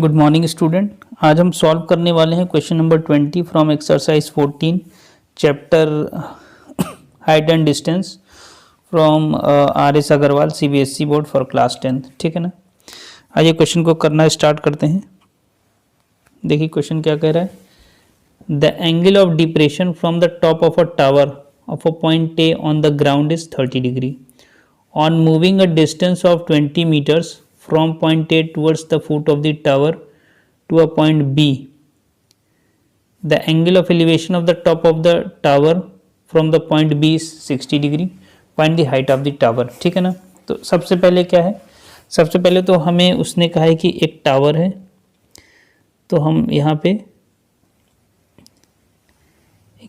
Good morning student. आज हम solve करने वाले हैं question number 20 from exercise 14 chapter height and distance from R S. Agarwal CBSE board for class 10। ठीक है ना। आइए क्वेश्चन को करना स्टार्ट करते हैं। देखिए क्वेश्चन क्या कह रहा है। The angle of depression from the top of a tower of a point A on the ground is 30 degree on moving a distance of 20 metres from point A towards the foot of the tower to a point B. The angle of elevation of the top of the tower from the point B is 60 degree. Find the height of the tower. ठीक है ना। तो सबसे पहले क्या है, सबसे पहले तो हमें उसने कहा है कि एक टावर है, तो हम यहाँ पे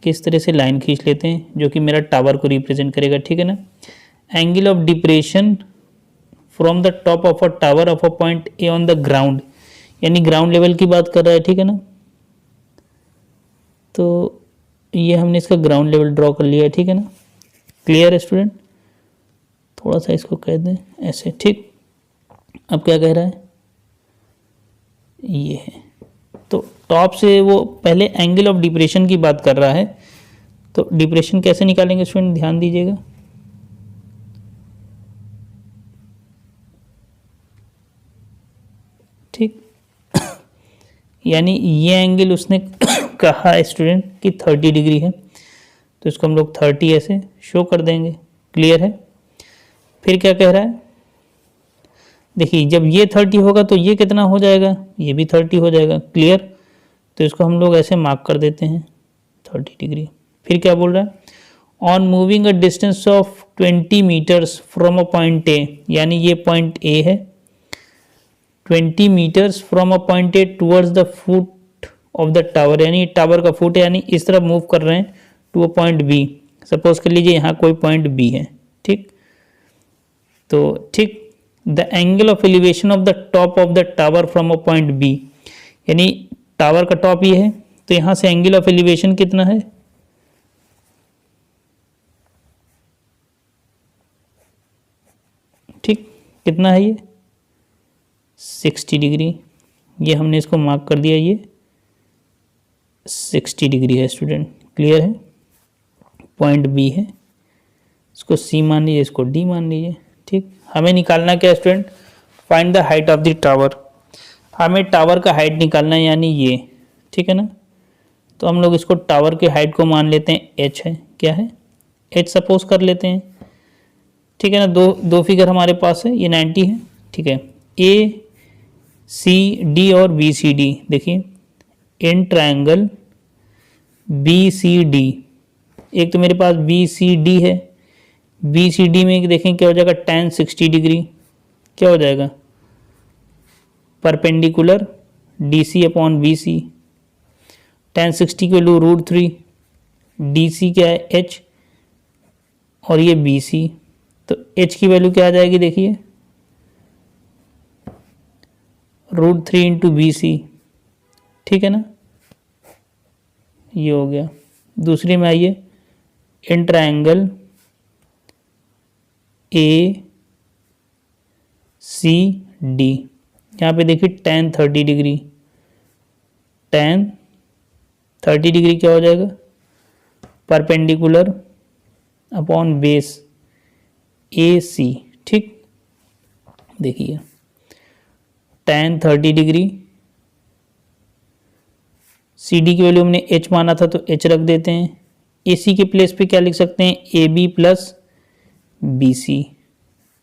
इस तरह से लाइन खींच लेते हैं जो कि मेरा टावर को रिप्रेजेंट करेगा। ठीक है ना। Angle of depression from the top of a tower of a point A on the ground, यानी ग्राउंड लेवल की बात कर रहा है। ठीक है ना। तो ये हमने इसका ग्राउंड लेवल ड्रॉ कर लिया है। ठीक है ना। क्लियर है स्टूडेंट। थोड़ा सा इसको कह दें ऐसे। ठीक। अब क्या कह रहा है, ये है तो टॉप से वो पहले एंगल ऑफ डिप्रेशन की बात कर रहा है। तो डिप्रेशन कैसे निकालेंगे स्टूडेंट, ध्यान दीजिएगा। ठीक। यानी ये एंगल उसने कहा है स्टूडेंट कि 30 डिग्री है, तो इसको हम लोग 30 ऐसे शो कर देंगे। क्लियर है। फिर क्या कह रहा है, देखिए जब ये 30 होगा तो ये कितना हो जाएगा, ये भी 30 हो जाएगा। क्लियर। तो इसको हम लोग ऐसे मार्क कर देते हैं 30 डिग्री। फिर क्या बोल रहा है, on moving a distance of 20 metres from a point A, यानी ये पॉइंट ए है, 20 metres from a point A towards the foot of the tower, यानी टावर का फुट है, यानी इस तरफ मूव कर रहे हैं to a point B. Suppose कर लीजिए यहाँ कोई पॉइंट बी है। ठीक। तो ठीक, the angle of elevation of the top of the tower from a point B, यानी टावर का टॉप ये है, तो यहाँ से एंगल ऑफ एलिवेशन कितना है, ठीक, कितना है ये 60 डिग्री। ये हमने इसको मार्क कर दिया, ये 60 डिग्री है स्टूडेंट। क्लियर है। पॉइंट बी है, इसको सी मान लीजिए, इसको डी मान लीजिए। ठीक। हमें निकालना क्या है student, find the height of the tower. हमें टावर का हाइट निकालना है, यानी ये। ठीक है ना। तो हम लोग इसको टावर के हाइट को मान लेते हैं एच है। क्या है, एच सपोज कर लेते हैं। ठीक है ना। दो फिगर हमारे पास है, ये 90 है। ठीक है। ए सी डी और बी सी डी, देखिए in triangle B C D, एक तो मेरे पास बी सी डी है, बी सी डी में देखें क्या हो जाएगा, tan 60 डिग्री क्या हो जाएगा, perpendicular D C upon B C. tan 60 की वैल्यू √3, डी सी क्या है h, और ये बी सी, तो h की वैल्यू क्या आ जाएगी, देखिए √3 इंटू बी सी। ठीक है ना। ये हो गया। दूसरी में आइए, in triangle A C D, यहाँ पे देखिए tan 30 डिग्री, tan 30 डिग्री क्या हो जाएगा, परपेंडिकुलर अपॉन बेस ए सी। ठीक। देखिए tan 30 डिग्री, सी डी की वैल्यू हमने h माना था तो h रख देते हैं। ए सी के प्लेस पे क्या लिख सकते हैं, A B plus B C.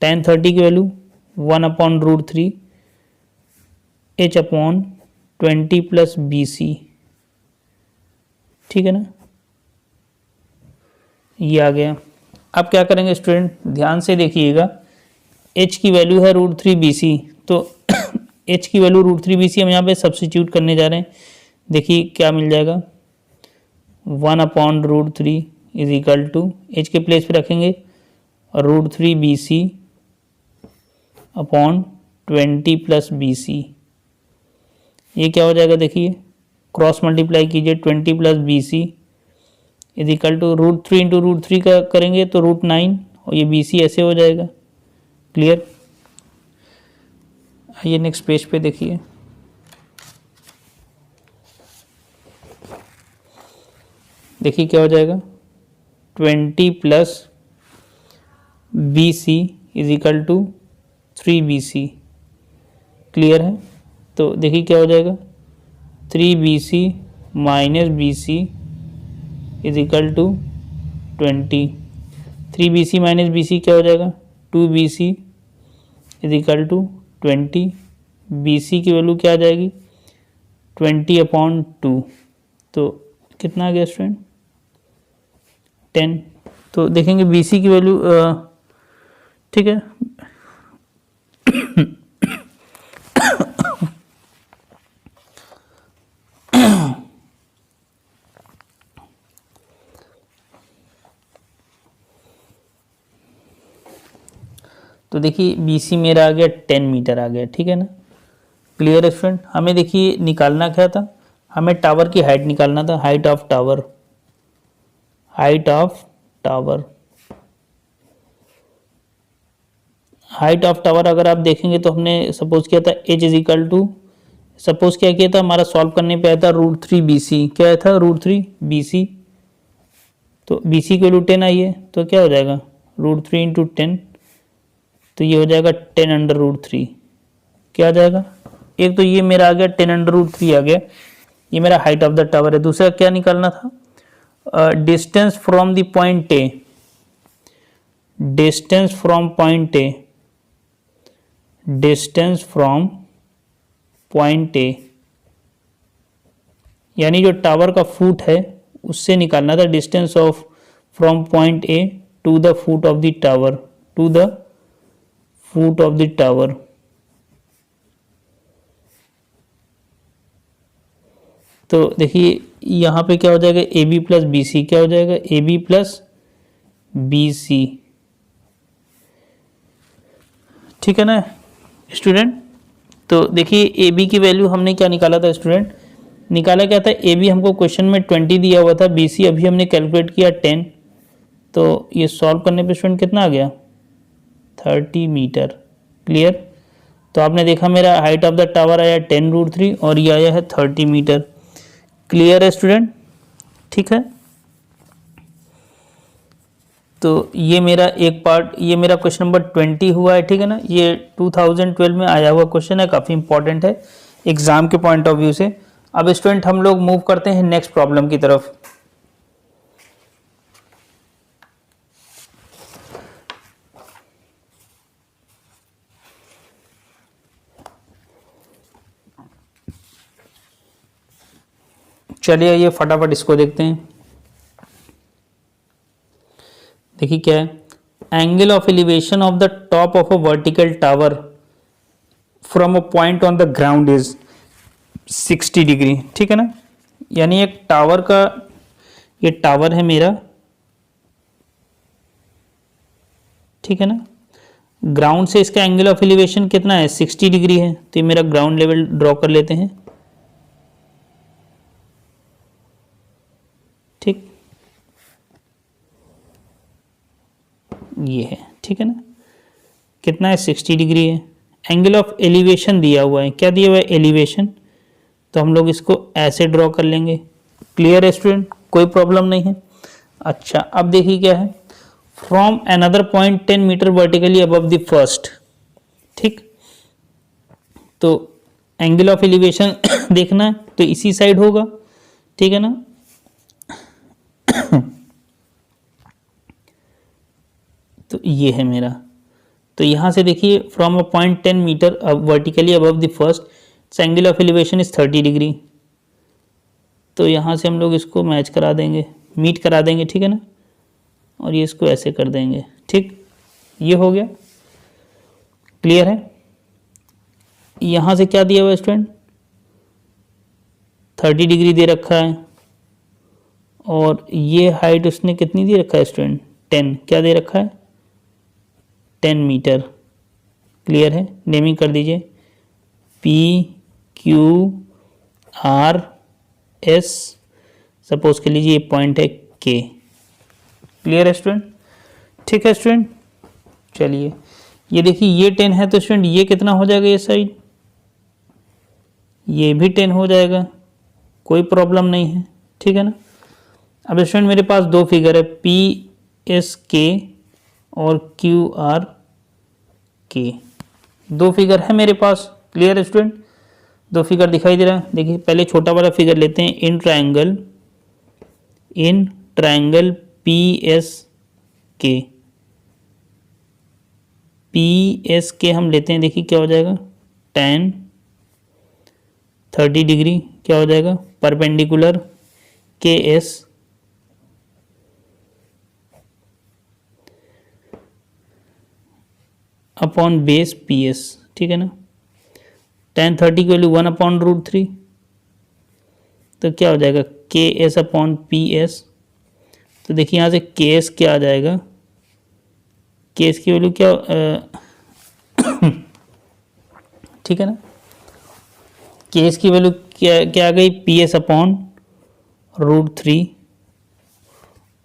tan 30 की value 1 upon √3 h upon 20 plus B C. ठीक है ना। ये आ गया। अब क्या करेंगे स्टूडेंट, ध्यान से देखिएगा। h की वैल्यू है √3 बी सी, तो h की वैल्यू √3 बी सी हम यहाँ पे सब्सिट्यूट करने जा रहे हैं। देखिए क्या मिल जाएगा, 1 upon √3 is equal to, h के प्लेस पे रखेंगे √3 B C upon 20 plus B C. ये क्या हो जाएगा, देखिए क्रॉस मल्टीप्लाई कीजिए, 20 plus B C is equal to √3 into √3 का करेंगे तो √9, और ये बी सी ऐसे हो जाएगा। क्लियर। आइए नेक्स्ट पेज पे देखिए। देखिए क्या हो जाएगा, 20 plus BC is equal to 3BC। Clear है? तो देखिए क्या हो जाएगा, 3BC minus BC is equal to 20। 3BC minus BC क्या हो जाएगा, 2BC is equal to 20। BC की वैल्यू क्या आ जाएगी, 20/2। तो कितना आ गया स्टूडेंट, 10। तो देखेंगे BC की वैल्यू, ठीक है, तो देखिए BC मेरा आ गया 10 मीटर आ गया, ठीक है ना। क्लियर है स्टूडेंट? हमें देखिए निकालना क्या था, हमें टावर की हाइट निकालना था, height of tower, height of tower, height of tower अगर आप देखेंगे तो हमने सपोज किया था h is equal to, suppose क्या किया था, हमारा सॉल्व करने पे आया था √3BC। क्या आया था, √3BC। तो BC की वैल्यू 10 आई है, तो क्या हो जाएगा, √3 इंटू 10, तो ये हो जाएगा 10√3। क्या आ जाएगा, एक तो ये मेरा आ गया 10√3 आ गया, ये मेरा हाइट ऑफ द टावर है। दूसरा क्या निकालना था, distance from the point A, distance from point A, distance from point A, यानी जो टावर का फुट है उससे निकालना था, distance of from point A to the foot of the tower, to the foot of the tower. तो देखिए यहाँ पे क्या हो जाएगा, AB प्लस BC, क्या हो जाएगा, AB प्लस BC, ठीक है ना स्टूडेंट। तो देखिए AB की वैल्यू हमने क्या निकाला था स्टूडेंट, निकाला क्या था, AB हमको क्वेश्चन में 20 दिया हुआ था, BC अभी हमने कैलकुलेट किया 10। तो ये सॉल्व करने पे स्टूडेंट कितना आ गया, 30 मीटर। क्लियर? तो आपने देखा मेरा हाइट ऑफ द टावर आया 10√3 और ये आया है 30 मीटर। क्लियर है स्टूडेंट? ठीक है, तो ये मेरा एक पार्ट, ये मेरा क्वेश्चन नंबर 20 हुआ है, ठीक है ना। ये 2012 में आया हुआ क्वेश्चन है, काफ़ी इंपॉर्टेंट है एग्जाम के पॉइंट ऑफ व्यू से। अब स्टूडेंट हम लोग मूव करते हैं नेक्स्ट प्रॉब्लम की तरफ। चलिए ये फटाफट इसको देखते हैं। देखिए क्या है, angle of elevation of the top of a vertical tower from a point on the ground is 60 degree, ठीक है ना। यानी एक टावर का, ये टावर है मेरा, ठीक है ना, ग्राउंड से इसका एंगल ऑफ एलिवेशन कितना है, 60 डिग्री है। तो ये मेरा ग्राउंड लेवल ड्रॉ कर लेते हैं, ठीक, ये है, ठीक है ना, कितना है, 60 डिग्री है। एंगल ऑफ एलिवेशन दिया हुआ है, क्या दिया हुआ है, एलिवेशन, तो हम लोग इसको ऐसे ड्रॉ कर लेंगे। क्लियर है स्टूडेंट, कोई प्रॉब्लम नहीं है। अच्छा अब देखिए क्या है, from another point 10 metre vertically above the first, ठीक, तो एंगल ऑफ एलिवेशन देखना है तो इसी साइड होगा, ठीक है ना। तो ये है मेरा, तो यहाँ से देखिए from a point 10 metre vertically above the first angle of elevation is 30 degree. तो यहाँ से हम लोग इसको मैच करा देंगे, मीट करा देंगे, ठीक है ना, और ये इसको ऐसे कर देंगे, ठीक, ये हो गया। क्लियर है? यहाँ से क्या दिया हुआ है स्टूडेंट, 30 डिग्री दे रखा है, और ये हाइट उसने कितनी दे रखा है स्टूडेंट, 10, क्या दे रखा है, 10 मीटर। क्लियर है? नेमिंग कर दीजिए, PQRS, सपोज कर लीजिए ये पॉइंट है K। क्लियर है स्टूडेंट? ठीक है स्टूडेंट, चलिए ये देखिए ये 10 है, तो स्टूडेंट ये कितना हो जाएगा, ये साइड, ये भी 10 हो जाएगा, कोई प्रॉब्लम नहीं है, ठीक है ना। अब स्टूडेंट मेरे पास दो फिगर है, पी एस के और क्यू आर के, दो फिगर है मेरे पास। क्लियर है स्टूडेंट, दो फिगर दिखाई दे रहा है। देखिए पहले छोटा वाला फिगर लेते हैं, इन ट्रायंगल पी एस के, पी एस के हम लेते हैं। देखिए क्या हो जाएगा, tan 30 डिग्री क्या हो जाएगा, परपेंडिकुलर के S upon base P S, ठीक है ना। tan 30 की वैल्यू 1/√3, तो क्या हो जाएगा के एस अपॉन पी एस। तो देखिए यहाँ से के एस क्या आ जाएगा, के एस की वैल्यू क्या ठीक है ना, के एस की वैल्यू क्या आ गई, पी एस अपॉन √3।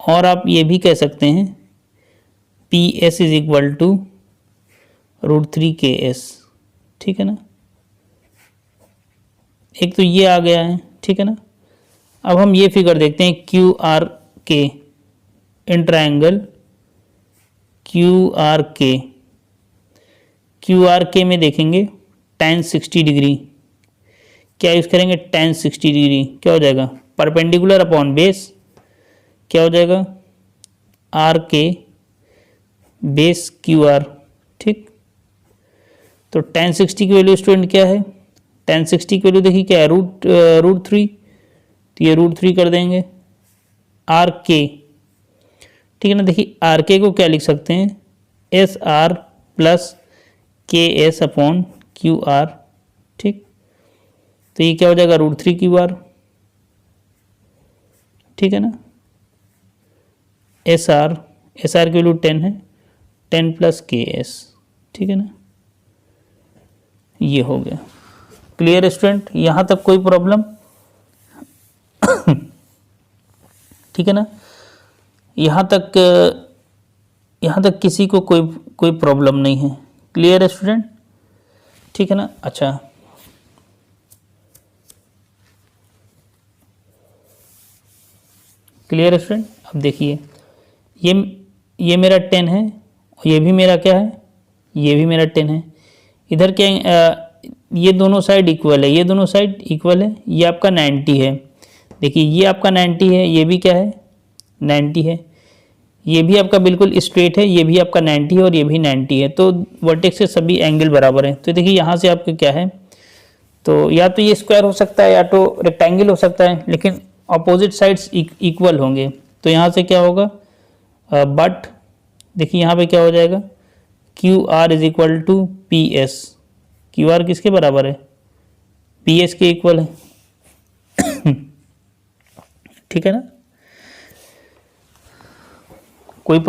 और आप ये भी कह सकते हैं P S is equal to √3 K S, ठीक है ना। एक तो ये आ गया है, ठीक है ना। अब हम ये फिगर देखते हैं, क्यू आर के, इन ट्रायंगल क्यू आर के, क्यू आर के में देखेंगे tan 60 डिग्री, क्या यूज़ करेंगे, tan 60 डिग्री क्या हो जाएगा, परपेंडिकुलर अपॉन बेस क्या हो जाएगा, आर के बेस क्यू आर, ठीक। तो tan 60 की वैल्यू स्टूडेंट क्या है, tan 60 की वैल्यू देखिए क्या है, √3, तो ये √3 कर देंगे, आर के, ठीक है ना। देखिए आर के को क्या लिख सकते हैं, S R plus K S upon Q R, ठीक। तो ये क्या हो जाएगा, √3 क्यू आर, ठीक है ना। एस आर की वैल्यू 10 है, 10 प्लस के एस, ठीक है ना। ये हो गया। क्लियर स्टूडेंट, यहाँ तक कोई प्रॉब्लम ठीक है ना, यहाँ तक किसी को कोई प्रॉब्लम नहीं है। क्लियर है स्टूडेंट, ठीक है ना। अच्छा क्लियर है स्टूडेंट, अब देखिए ये मेरा 10 है और ये भी मेरा क्या है, ये भी मेरा 10 है। इधर क्या ये दोनों साइड इक्वल है, ये दोनों साइड इक्वल है, ये आपका 90 है। देखिए ये आपका 90 है, ये भी क्या है 90 है, ये भी आपका बिल्कुल स्ट्रेट है, ये भी आपका 90 है और ये भी 90 है। तो वर्टेक्स से सभी एंगल बराबर हैं। तो देखिए यहाँ से आपका क्या है, तो या तो ये स्क्वायर हो सकता है या तो रेक्टेंगल हो सकता है, लेकिन अपोजिट साइड्स इक्वल होंगे। तो यहाँ से क्या होगा, बट देखिए यहाँ पे क्या हो जाएगा, Q R is equal to P S, Q R किसके बराबर है, पी एस के इक्वल है ठीक है ना। कोई भी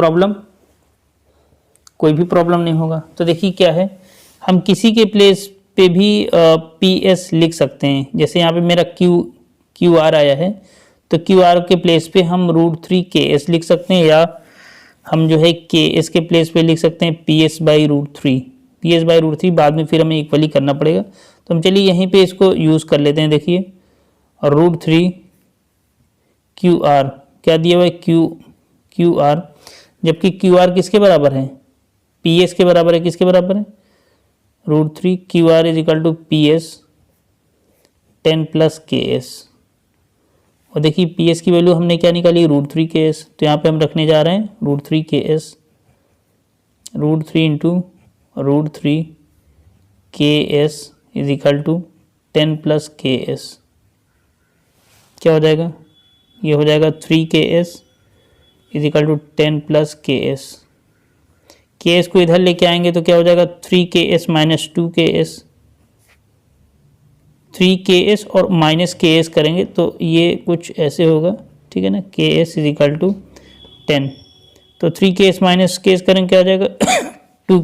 प्रॉब्लम नहीं होगा। तो देखिए क्या है, हम किसी के प्लेस पे भी पी एस लिख सकते हैं। जैसे यहाँ पे मेरा क्यू आर आया है, तो क्यू आर के प्लेस पे हम √3 के एस लिख सकते हैं, या हम जो है के एस के प्लेस पे लिख सकते हैं पी एस बाई √3 बाद में फिर हमें इक्वली करना पड़ेगा। तो हम चलिए यहीं पे इसको यूज़ कर लेते हैं। देखिए √3 क्यू आर क्या दिया हुआ है, क्यू आर, जबकि क्यू आर किसके बराबर है, पी एस के बराबर है। किसके बराबर है, √3 Q R is equal to P S 10 plus K S. और देखिए पी एस की वैल्यू हमने क्या निकाली, √3 के एस। तो यहाँ पे हम रखने जा रहे हैं √3 K S, √3 into √3 K S is equal to 10 plus K S. क्या हो जाएगा, ये हो जाएगा 3 K S is equal to 10 plus K S. K S को इधर लेके आएंगे तो क्या हो जाएगा, 3 के एस माइनस 2 के एस, 3 के एस और माइनस के एस करेंगे तो ये कुछ ऐसे होगा, ठीक है ना। के एस इज इक्वल टू 10, तो 3 K S minus K S करेंगे क्या आ जाएगा 2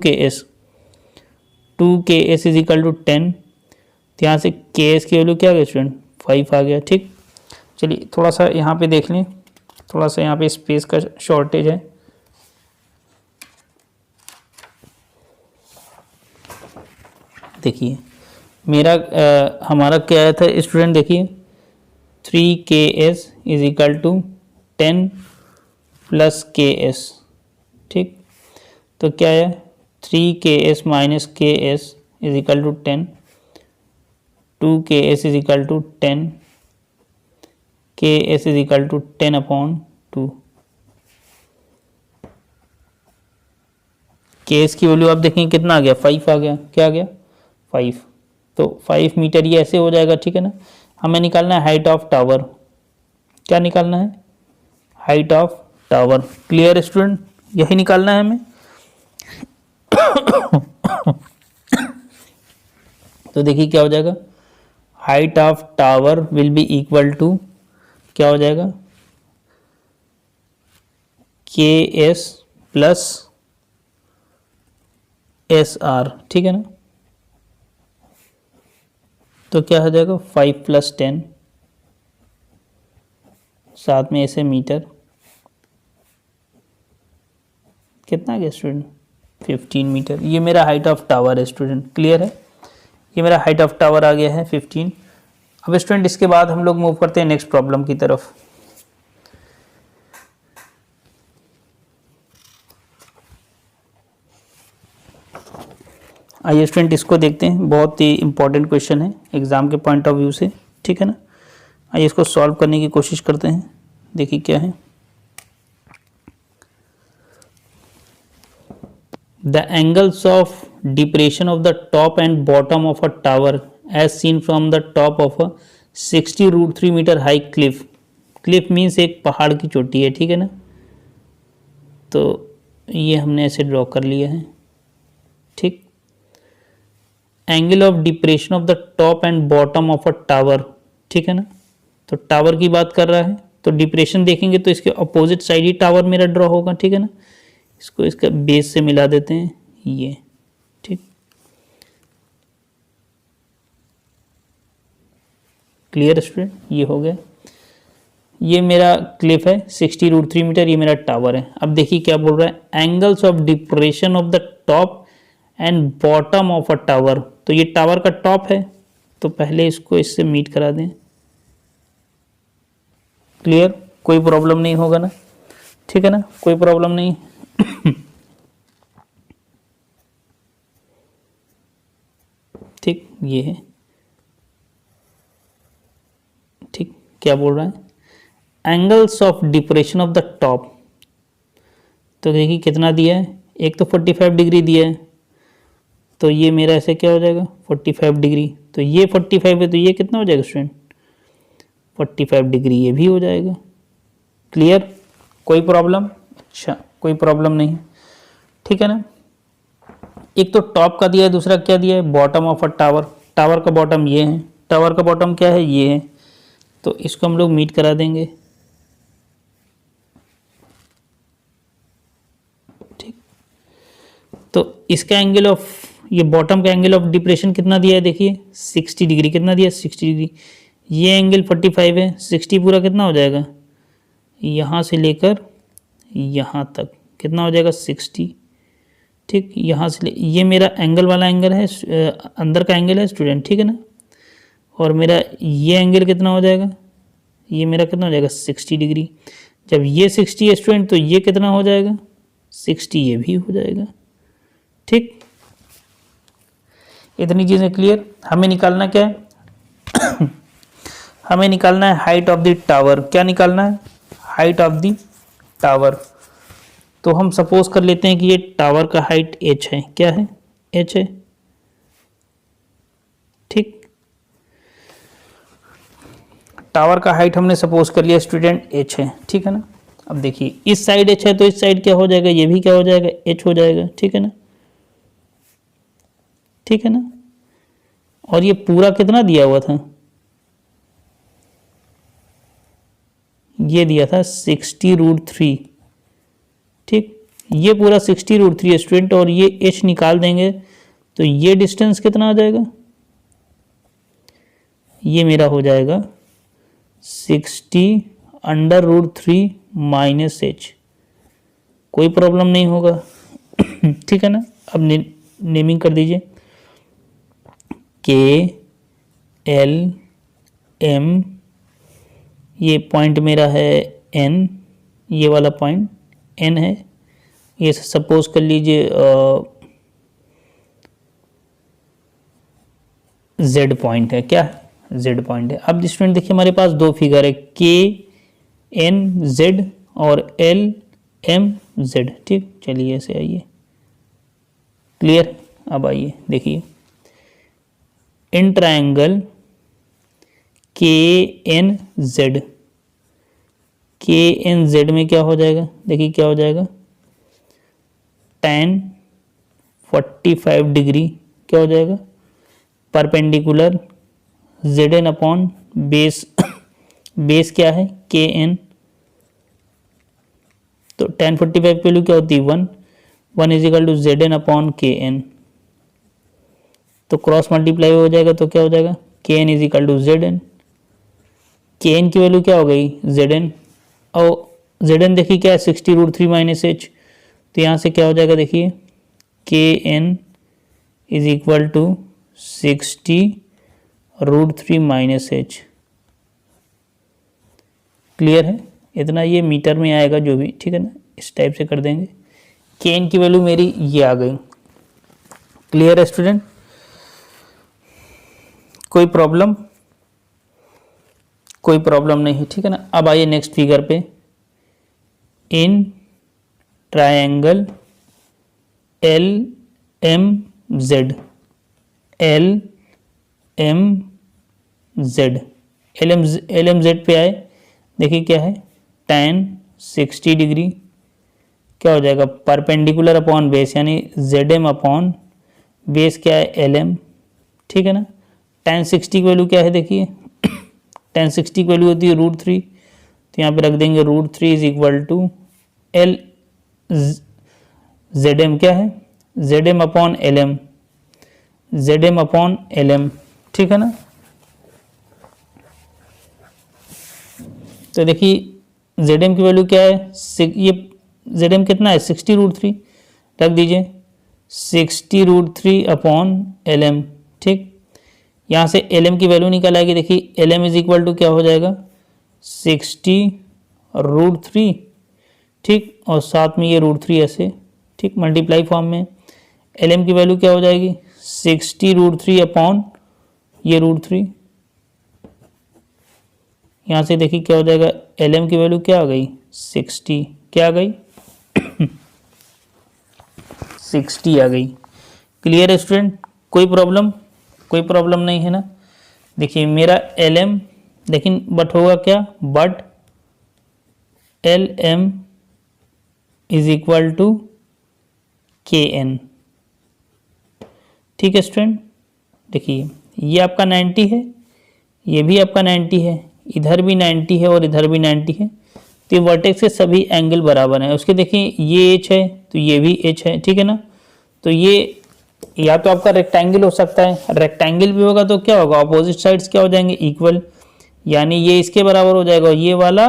के एस इज इक्वल टू 10। तो यहाँ से के एस की वैल्यू क्या आ गया स्टूडेंट, 5 आ गया, ठीक। चलिए थोड़ा सा यहाँ पे देख लें, थोड़ा सा यहाँ पे स्पेस का शॉर्टेज है। देखिए मेरा हमारा क्या आया था स्टूडेंट, देखिए 3 K S is equal to 10 plus K S, ठीक। तो क्या है 3 KS minus K S is equal to 10, 2 KS is equal to 10, KS is equal to 10/2। K S की वैल्यू आप देखेंगे कितना आ गया, 5 आ गया। क्या आ गया, 5। तो 5 मीटर ये ऐसे हो जाएगा, ठीक है ना। हमें निकालना है हाइट ऑफ टावर। क्या निकालना है, height of tower. Clear student, यही निकालना है हमें। तो देखिए क्या हो जाएगा, height of tower will be equal to क्या हो जाएगा, KS प्लस SR, ठीक है ना। तो क्या हो जाएगा 5 + 10, साथ में ऐसे मीटर, कितना आ गया स्टूडेंट, 15 मीटर। ये मेरा हाइट ऑफ टावर है स्टूडेंट, क्लियर है। ये मेरा हाइट ऑफ टावर आ गया है 15। अब स्टूडेंट इसके बाद हम लोग मूव करते हैं नेक्स्ट प्रॉब्लम की तरफ। आइए स्टूडेंट इसको देखते हैं, बहुत ही इंपॉर्टेंट क्वेश्चन है एग्जाम के पॉइंट ऑफ व्यू से, ठीक है ना। आइए इसको सॉल्व करने की कोशिश करते हैं। देखिए क्या है, the angles of depression of the top and bottom of a tower as seen from the top of a 60√3 metre high cliff. Cliff means एक पहाड़ की चोटी है, ठीक है ना। तो ये हमने ऐसे ड्रॉ कर लिया है, ठीक। Angle of depression of the top and bottom of a tower, ठीक है ना। तो टावर की बात कर रहा है, तो डिप्रेशन देखेंगे तो इसके अपोजिट साइड ही टावर मेरा ड्रॉ होगा, ठीक है ना। इसको इसका बेस से मिला देते हैं, ये, ठीक। क्लियर स्टूडेंट, ये हो गया। ये मेरा क्लिफ है 60√3 मीटर, ये मेरा टावर है। अब देखिए क्या बोल रहा है, angles of depression of the top and bottom of a tower. तो ये टावर का टॉप है, तो पहले इसको इससे मीट करा दें। क्लियर, कोई प्रॉब्लम नहीं होगा ना, ठीक है ना, कोई प्रॉब्लम नहीं। ठीक, ये है, ठीक। क्या बोल रहा है, angles of depression of the top. तो देखिए कितना दिया है, एक तो 45 डिग्री दिया है, तो ये मेरा ऐसे क्या हो जाएगा 45 डिग्री। तो ये 45 है, तो ये कितना हो जाएगा स्टूडेंट 45 डिग्री, ये भी हो जाएगा। क्लियर, कोई प्रॉब्लम, अच्छा कोई प्रॉब्लम नहीं, ठीक है ना। एक तो टॉप का दिया है, दूसरा क्या दिया है, bottom of a tower. Tower का बॉटम ये है, टावर का बॉटम क्या है, ये है। तो इसको हम लोग मीट करा देंगे, ठीक। तो इसका एंगल ऑफ, ये बॉटम का एंगल ऑफ डिप्रेशन कितना दिया है, देखिए 60 डिग्री। कितना दिया, 60 डिग्री। ये एंगल 45 है, 60 पूरा कितना हो जाएगा, यहाँ से लेकर यहाँ तक कितना हो जाएगा 60, ठीक। यहाँ से ये मेरा एंगल वाला एंगल है, अंदर का एंगल है स्टूडेंट, ठीक है ना। और मेरा ये एंगल कितना हो जाएगा, ये मेरा कितना हो जाएगा 60 डिग्री। जब ये 60 है स्टूडेंट, तो ये कितना हो जाएगा 60, ये भी हो जाएगा, ठीक। इतनी चीज़ें क्लियर। हमें निकालना क्या है, हमें निकालना है हाइट ऑफ द टावर। क्या निकालना है, हाइट ऑफ द टावर। तो हम सपोज कर लेते हैं कि ये टावर का हाइट h है। क्या है, h है, ठीक। टावर का हाइट हमने सपोज कर लिया स्टूडेंट h है, ठीक है ना। अब देखिए इस साइड h है, तो इस साइड क्या हो जाएगा, ये भी क्या हो जाएगा h हो जाएगा, ठीक है ना, ठीक है ना। और ये पूरा कितना दिया हुआ था, ये दिया था 60√3, ठीक। ये पूरा 60√3 स्टूडेंट, और ये h निकाल देंगे तो ये डिस्टेंस कितना आ जाएगा, ये मेरा हो जाएगा 60√3 माइनस h। कोई प्रॉब्लम नहीं होगा, ठीक है ना। अब नेमिंग कर दीजिए, KL M, ये पॉइंट मेरा है N, ये वाला पॉइंट एन है, ये सपोज कर लीजिए जेड पॉइंट है, क्या जेड पॉइंट है। अब स्टूडेंट देखिए हमारे पास दो फिगर है, के एन जेड और एल एम जेड, ठीक। चलिए ऐसे आइए, क्लियर। अब आइए देखिए, इन ट्रायंगल के एन जेड, के एन जेड में क्या हो जाएगा, देखिए क्या हो जाएगा, tan 45 डिग्री क्या हो जाएगा, perpendicular Z N upon base, base क्या है के एन, तो tan 45 की वैल्यू क्या होती है 1, 1 is equal to Z N upon K N, तो क्रॉस मल्टीप्लाई हो जाएगा तो क्या हो जाएगा K N is equal to Z N, K N की वैल्यू क्या हो गई जेड एन, और जेड एन देखिए क्या है 60√3 माइनस एच, तो यहाँ से क्या हो जाएगा देखिए K N is equal to 60√3 minus H, clear है। इतना ये मीटर में आएगा जो भी, ठीक है ना, इस टाइप से कर देंगे। के एन की वैल्यू मेरी ये आ गई, क्लियर है स्टूडेंट, कोई प्रॉब्लम, कोई प्रॉब्लम नहीं है, ठीक है ना। अब आइए नेक्स्ट फिगर पे, in triangle L M Z, L M Z, L M Z पे आए, देखिए क्या है tan 60 डिग्री क्या हो जाएगा, परपेंडिकुलर अपॉन बेस, यानी जेड एम अपॉन बेस क्या है एल एम, ठीक है ना। tan 60 की वैल्यू क्या है देखिए tan 60 की वैल्यू होती है √3, तो यहाँ पे रख देंगे √3 is equal to L Z M क्या है Z M upon L M, Z M upon L M, ठीक है ना। तो देखिए जेड एम की वैल्यू क्या है, ये जेड एम कितना है 60√3, रख दीजिए 60√3 अपॉन एल एम, ठीक। यहाँ से एल एम की वैल्यू निकल आएगी, देखिए L M is equal to क्या हो जाएगा 60√3, ठीक, और साथ में ये √3 ऐसे, ठीक, मल्टीप्लाई फॉर्म में। एल एम की वैल्यू क्या हो जाएगी 60√3 अपॉन ये √3, यहाँ से देखिए क्या हो जाएगा एल एम की वैल्यू क्या आ गई 60, क्या आ गई 60 आ गई, क्लियर है स्टूडेंट, कोई प्रॉब्लम, कोई प्रॉब्लम नहीं है ना। देखिए मेरा एल एम, लेकिन बट होगा क्या, but L M is equal to K N, ठीक है स्टूडेंट। देखिए ये आपका 90 है, ये भी आपका 90 है, इधर भी 90 है और इधर भी 90 है, तो ये वर्टेक्स के सभी एंगल बराबर हैं। उसके देखिए ये एच है तो ये भी एच है, ठीक है ना। तो ये या तो आपका रेक्टेंगल हो सकता है, रेक्टेंगल भी होगा तो क्या होगा अपोजिट साइड्स क्या हो जाएंगे इक्वल, यानी ये इसके बराबर हो जाएगा, ये वाला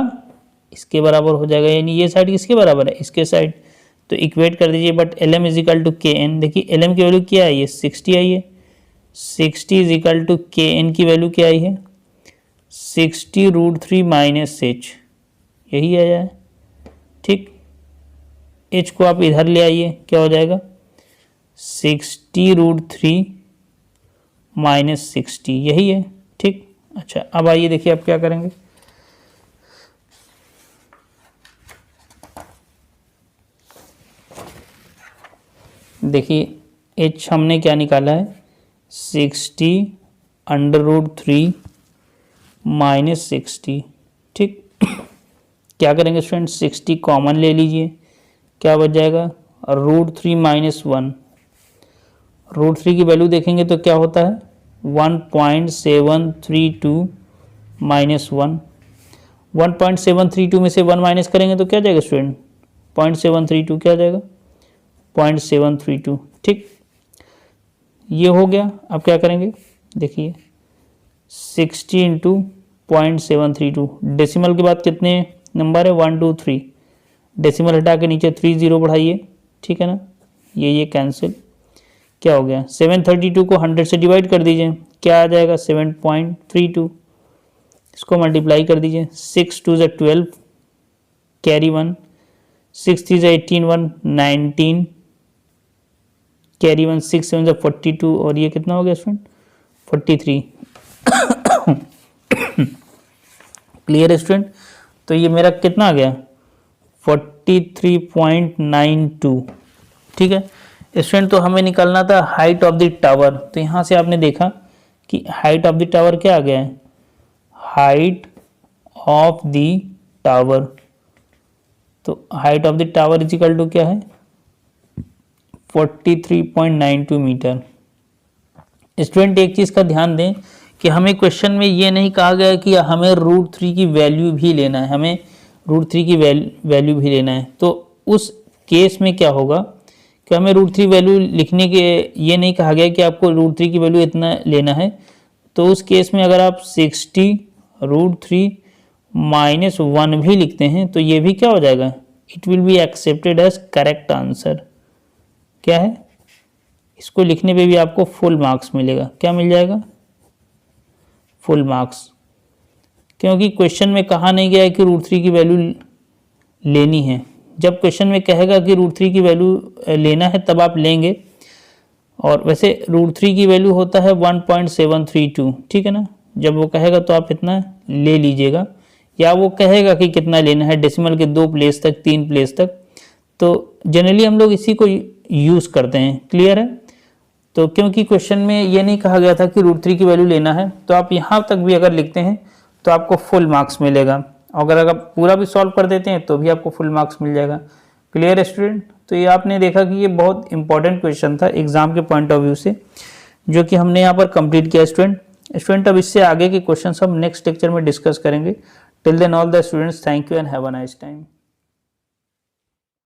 इसके बराबर हो जाएगा, यानी ये साइड किसके बराबर है इसके साइड, तो इक्वेट कर दीजिए। But L M is equal to K N, देखिए एल एम की वैल्यू क्या है ये 60 आई है, 60 is equal to K N की वैल्यू क्या आई है 60√3 माइनस एच, यही आया है, ठीक। एच को आप इधर ले आइए, क्या हो जाएगा 60√3 माइनस 60, यही है, ठीक। अच्छा अब आइए देखिए आप क्या करेंगे, देखिए एच हमने क्या निकाला है 60√3 माइनस 60, ठीक। क्या करेंगे स्टूडेंट 60 कॉमन ले लीजिए, क्या बच जाएगा √3 माइनस 1, √3 की वैल्यू देखेंगे तो क्या होता है 1.732 माइनस 1, 1.732 में से 1 माइनस करेंगे तो क्या जाएगा स्टूडेंट 0.732, क्या जाएगा 0.732, ठीक। ये हो गया। अब क्या करेंगे देखिए 60 इंटू 0.732, डेसिमल के बाद कितने नंबर है 1 2 3, डेसिमल हटा के नीचे 3 0 बढ़ाइए, ठीक है ना, ये कैंसिल, क्या हो गया 732 को 100 से डिवाइड कर दीजिए, क्या आ जाएगा 7.32, इसको मल्टीप्लाई कर दीजिए 6 2 12, कैरी 1, 6 3 18 1 19, कैरी 1 6 7 42 और ये कितना हो गया स्टूडेंट 43। क्लियर है स्टूडेंट। तो ये मेरा कितना आ गया 43.92। ठीक है स्टूडेंट। तो हमें निकालना था हाइट ऑफ द टावर। तो यहाँ से आपने देखा कि हाइट ऑफ द टावर क्या आ गया है, हाइट ऑफ द टावर। तो height of the tower is equal to क्या है 43.92 मीटर। स्टूडेंट एक चीज़ का ध्यान दें कि हमें क्वेश्चन में ये नहीं कहा गया कि हमें √3 की वैल्यू भी लेना है, हमें √3 की वैल्यू भी लेना है। तो उस केस में क्या होगा कि हमें √3 वैल्यू लिखने के ये नहीं कहा गया कि आपको √3 की वैल्यू इतना लेना है। तो उस केस में अगर आप 60 √3 -1 भी लिखते हैं तो ये भी क्या हो जाएगा, it will be accepted as correct answer. क्या है, इसको लिखने पे भी आपको फुल मार्क्स मिलेगा। क्या मिल जाएगा, फुल मार्क्स। क्योंकि क्वेश्चन में कहा नहीं गया है कि √3 की वैल्यू लेनी है। जब क्वेश्चन में कहेगा कि √3 की वैल्यू लेना है तब आप लेंगे। और वैसे √3 की वैल्यू होता है 1.732, ठीक है ना। जब वो कहेगा तो आप इतना ले लीजिएगा, या वो कहेगा कि कितना लेना है डेसिमल के 2 प्लेस तक 3 प्लेस तक, तो जनरली हम लोग इसी को यूज़ करते हैं। क्लियर है। तो क्योंकि क्वेश्चन में ये नहीं कहा गया था कि √3 की वैल्यू लेना है, तो आप यहाँ तक भी अगर लिखते हैं तो आपको फुल मार्क्स मिलेगा। अगर आप पूरा भी सॉल्व कर देते हैं तो भी आपको फुल मार्क्स मिल जाएगा। क्लियर है स्टूडेंट। तो ये आपने देखा कि ये बहुत इंपॉर्टेंट क्वेश्चन था एग्जाम के पॉइंट ऑफ व्यू से, जो कि हमने यहाँ पर कंप्लीट किया स्टूडेंट। अब इससे आगे के क्वेश्चन हम नेक्स्ट लेक्चर में डिस्कस करेंगे। Till then all the students, thank you and have a nice time.